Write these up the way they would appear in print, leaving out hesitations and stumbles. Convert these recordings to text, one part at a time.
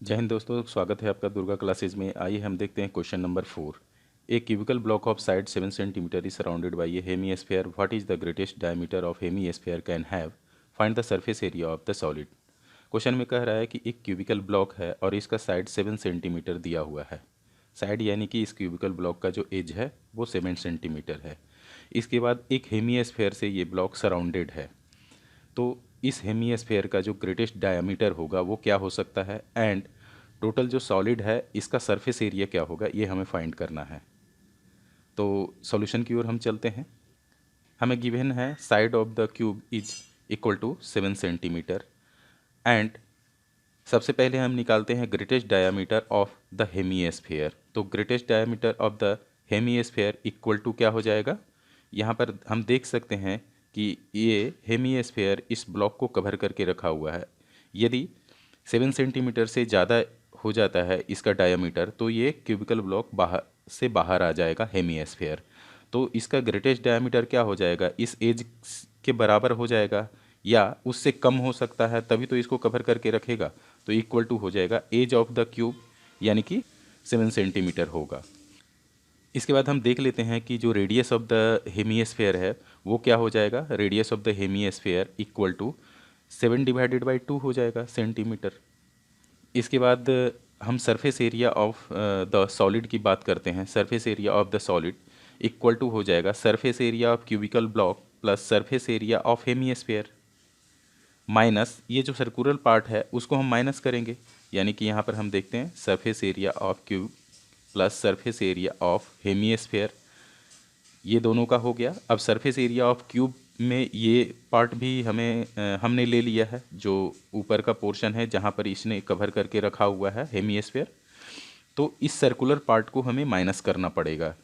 जय हिंद दोस्तों, स्वागत है आपका दुर्गा क्लासेज में। आइए हम देखते हैं question number 4। A cubical block of side 7 centimetre is surrounded by A hemisphere. What is the greatest diameter of hemisphere can have? Find the surface area of the solid. Question में कह रहा है कि एक क्यूबिकल ब्लॉक है और इसका side 7 centimetre दिया हुआ है। साइड यानी कि इस क्यूबिकल ब्लॉक का जो एज है वो 7 सेंटीमीटर है। इसके बाद एक हेमीस्फीयर से ये ब्लॉक सराउंडेड है। तो इस हेमीस्फीयर का जो ग्रेटेस्ट डायमीटर होगा वो क्या हो सकता है, एंड टोटल जो सॉलिड है इसका सरफेस एरिया क्या होगा, ये हमें फाइंड करना है। तो सॉल्यूशन की ओर हम चलते हैं। हमें गिवन है side of the cube is equal to 7 centimetre, and सबसे पहले हम निकालते हैं greatest diameter of the hemisphere. तो greatest diameter of the hemisphere equal to क्या हो जाएगा, यहाँ पर हम देख सकते हैं कि ये हेमीस्फीयर इस ब्लॉक को कवर करके रखा हुआ है। यदि 7 सेंटीमीटर से ज़्यादा हो जाता है इसका डायमीटर तो ये क्यूबिकल ब्लॉक बाहर आ जाएगा हेमीस्फीयर। तो इसका ग्रेटेस्ट डायमीटर क्या हो जाएगा, इस एज के बराबर हो जाएगा या उससे कम हो सकता है, तभी तो इसको कवर करके रखेगा। तो इक्वल टू हो जाएगा एज ऑफ द क्यूब, यानी कि 7 सेंटीमीटर होगा। इसके बाद हम देख लेते हैं कि जो रेडियस ऑफ द हेमीस्फीयर है वो क्या हो जाएगा। Radius of the hemisphere equal to 7 divided by 2 हो जाएगा सेंटीमीटर। इसके बाद हम surface area of the solid की बात करते हैं। Surface area of the solid equal to हो जाएगा surface area of cubical block plus surface area of hemisphere minus ये जो सर्कुलर पार्ट है उसको हम माइनस करेंगे, यानी कि यहाँ पर हम देखते हैं surface area of cube plus surface area of hemisphere, ये दोनों का हो गया। अब सरफेस एरिया ऑफ क्यूब में ये पार्ट भी हमने ले लिया है, जो ऊपर का पोर्शन है जहाँ पर इसने कवर करके रखा हुआ है हेमीस्फीयर। तो इस सर्कुलर पार्ट को हमें माइनस करना पड़ेगा,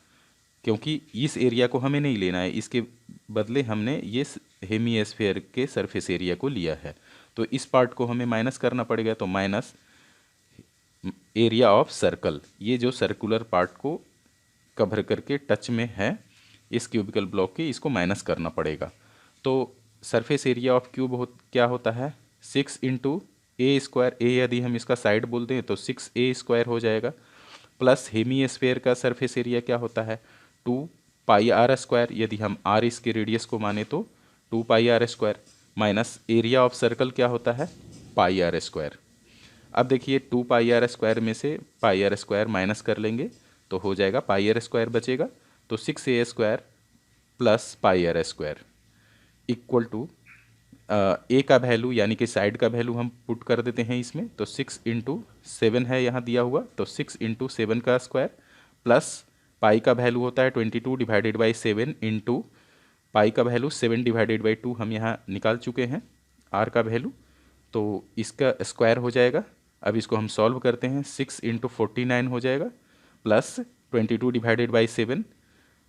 क्योंकि इस एरिया को हमें नहीं लेना है, इसके बदले हमने ये हेमीस्फीयर के सरफेस एरिया को लिया है। तो इस पार्ट को हमें माइनस करना पड़ेगा, तो माइनस एरिया ऑफ सर्कल, ये जो सर्कुलर पार्ट को कवर करके टच में है इस क्यूबिकल ब्लॉक के, इसको माइनस करना पड़ेगा। तो सरफेस एरिया ऑफ क्यूब क्या होता है 6 इंटू ए स्क्वायर। ए यदि हम इसका साइड बोलते हैं तो 6a² हो जाएगा, प्लस हेमीस्फीयर का सरफेस एरिया क्या होता है 2πr²। यदि हम आर इसके रेडियस को माने तो 2πr², minus area of circle क्या होता है πr²। अब देखिए 2πr² में से πr² माइनस कर लेंगे तो हो जाएगा πr² बचेगा। तो 6a² plus πr² equal to ए का वैल्यू यानी कि साइड का वैल्यू हम पुट कर देते हैं इसमें। तो 6 इंटू 7 है यहाँ दिया हुआ, तो 6 इंटू 7 का स्क्वायर प्लस पाई का वैल्यू होता है 22 डिवाइडेड बाई 7 इंटू पाई का वैल्यू 7 डिवाइडेड बाई 2 हम यहाँ निकाल चुके हैं आर का वैल्यू, तो इसका स्क्वायर हो जाएगा। अब इसको हम सॉल्व करते हैं, 6 इंटू 49 हो जाएगा plus 22 divided by 7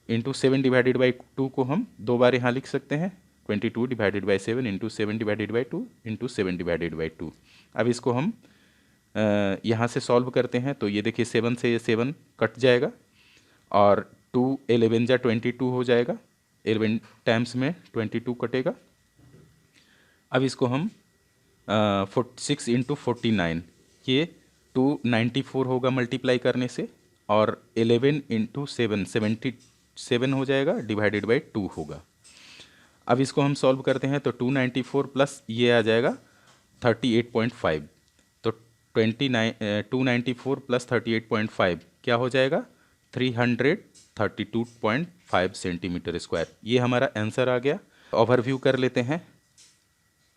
into 7 divided by 2 को हम दो बार यहाँ लिख सकते हैं, 22 divided by 7 into 7 divided by 2 into 7 divided by 2। अब इसको हम यहाँ से सॉल्व करते हैं, तो ये देखिए 7 से 7 कट जाएगा और 2 11 जा 22 हो जाएगा, 11 टाइम्स में 22 कटेगा। अब इसको हम 6 इंटू 49, ये 294 होगा मल्टीप्लाई करने से, और 11 इंटू 7 77 हो जाएगा डिवाइडेड बाई 2 होगा। अब इसको हम सॉल्व करते हैं तो 294 प्लस ये आ जाएगा 38.5, तो 294 प्लस 38.5 क्या हो जाएगा 332.5 सेंटीमीटर स्क्वायर। ये हमारा आंसर आ गया। ओवरव्यू कर लेते हैं।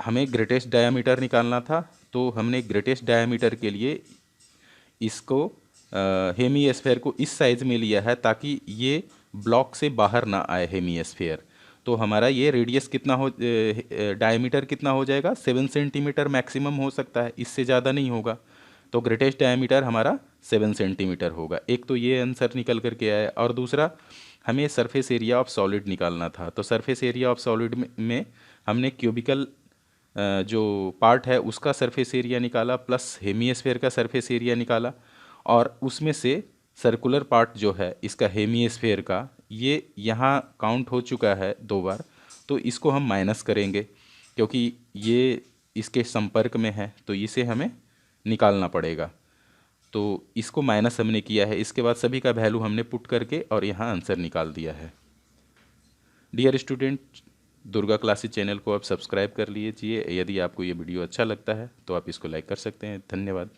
हमें ग्रेटेस्ट डायामीटर निकालना था, तो हमने ग्रेटेस्ट डायामीटर के लिए इसको हेमीस्फीयर को इस साइज में लिया है ताकि ये ब्लॉक से बाहर ना आए हेमीस्फीयर। तो हमारा ये रेडियस कितना हो, डायमीटर कितना हो जाएगा 7 सेंटीमीटर मैक्सिमम हो सकता है, इससे ज़्यादा नहीं होगा। तो ग्रेटेस्ट डायमीटर हमारा 7 सेंटीमीटर होगा। एक तो ये आंसर निकल करके आया, और दूसरा हमें सरफेस एरिया ऑफ सॉलिड निकालना था। तो सरफेस एरिया ऑफ सॉलिड में हमने क्यूबिकल जो पार्ट है उसका सरफेस एरिया निकाला प्लस हेमीस्फीयर का सरफेस एरिया निकाला, और उसमें से सर्कुलर पार्ट जो है इसका हेमीस्फीयर का, ये यहाँ काउंट हो चुका है 2 बार, तो इसको हम माइनस करेंगे क्योंकि ये इसके संपर्क में है, तो इसे हमें निकालना पड़ेगा। तो इसको माइनस हमने किया है, इसके बाद सभी का वैल्यू हमने पुट करके और यहाँ आंसर निकाल दिया है। Dear student, Durga classes channel को आप सब्सक्राइब कर लीजिए। यदि आपको ये वीडियो अच्छा लगता है तो आप इसको लाइक कर सकते हैं। धन्यवाद।